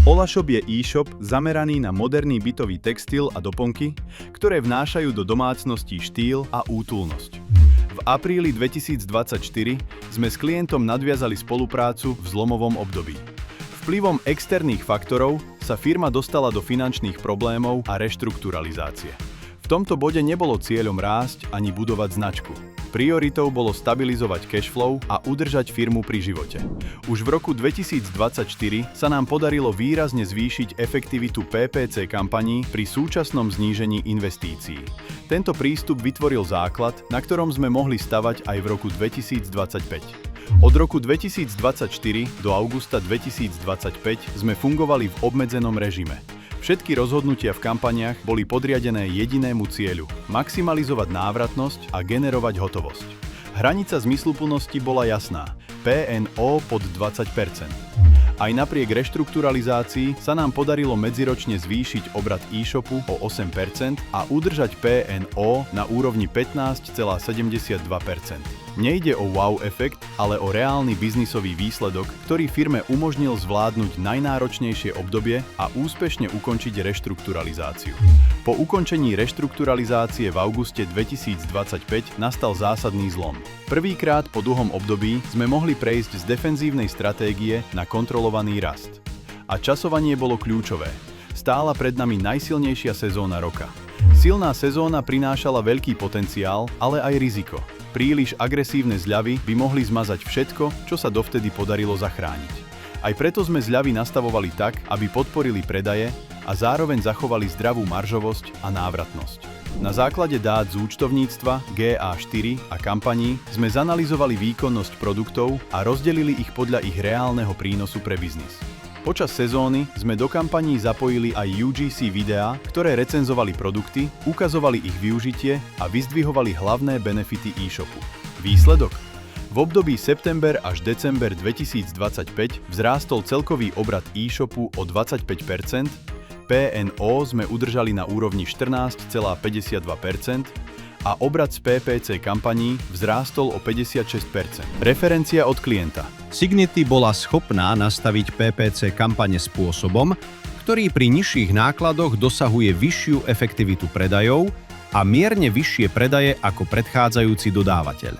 Olashop je e-shop zameraný na moderný bytový textil a doplnky, ktoré vnášajú do domácností štýl a útulnosť. V apríli 2024 sme s klientom nadviazali spoluprácu v zlomovom období. Vplyvom externých faktorov sa firma dostala do finančných problémov a reštrukturalizácie. V tomto bode nebolo cieľom rásť ani budovať značku. Prioritou bolo stabilizovať cashflow a udržať firmu pri živote. Už v roku 2024 sa nám podarilo výrazne zvýšiť efektivitu PPC kampaní pri súčasnom znížení investícií. Tento prístup vytvoril základ, na ktorom sme mohli stavať aj v roku 2025. Od roku 2024 do augusta 2025 sme fungovali v obmedzenom režime. Všetky rozhodnutia v kampaniách boli podriadené jedinému cieľu – maximalizovať návratnosť a generovať hotovosť. Hranica zmysluplnosti bola jasná – PNO pod 20%. Aj napriek reštrukturalizácii sa nám podarilo medziročne zvýšiť obrat e-shopu o 8% a udržať PNO na úrovni 15,72%. Nejde o wow efekt, ale o reálny biznisový výsledok, ktorý firme umožnil zvládnuť najnáročnejšie obdobie a úspešne ukončiť reštrukturalizáciu. Po ukončení reštrukturalizácie v auguste 2025 nastal zásadný zlom. Prvýkrát po dlhom období sme mohli prejsť z defenzívnej stratégie na kontrolovaný rast. A časovanie bolo kľúčové. Stála pred nami najsilnejšia sezóna roka. Silná sezóna prinášala veľký potenciál, ale aj riziko. Príliš agresívne zľavy by mohli zmazať všetko, čo sa dovtedy podarilo zachrániť. Aj preto sme zľavy nastavovali tak, aby podporili predaje a zároveň zachovali zdravú maržovosť a návratnosť. Na základe dát z účtovníctva, GA4 a kampaní sme zanalyzovali výkonnosť produktov a rozdelili ich podľa ich reálneho prínosu pre biznis. Počas sezóny sme do kampaní zapojili aj UGC videá, ktoré recenzovali produkty, ukazovali ich využitie a vyzdvihovali hlavné benefity e-shopu. Výsledok? V období september až december 2025 vzrástol celkový obrat e-shopu o 25%, PNO sme udržali na úrovni 14,52% a obrat z PPC kampaní vzrástol o 56%. Referencia od klienta. Signity bola schopná nastaviť PPC kampane spôsobom, ktorý pri nižších nákladoch dosahuje vyššiu efektivitu predajov a mierne vyššie predaje ako predchádzajúci dodávateľ.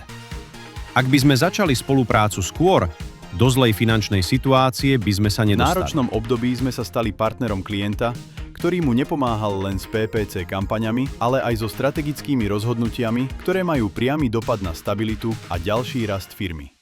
Ak by sme začali spoluprácu skôr, do zlej finančnej situácie by sme sa nedostali. V náročnom období sme sa stali partnerom klienta, ktorý mu nepomáhal len s PPC kampaňami, ale aj so strategickými rozhodnutiami, ktoré majú priamy dopad na stabilitu a ďalší rast firmy.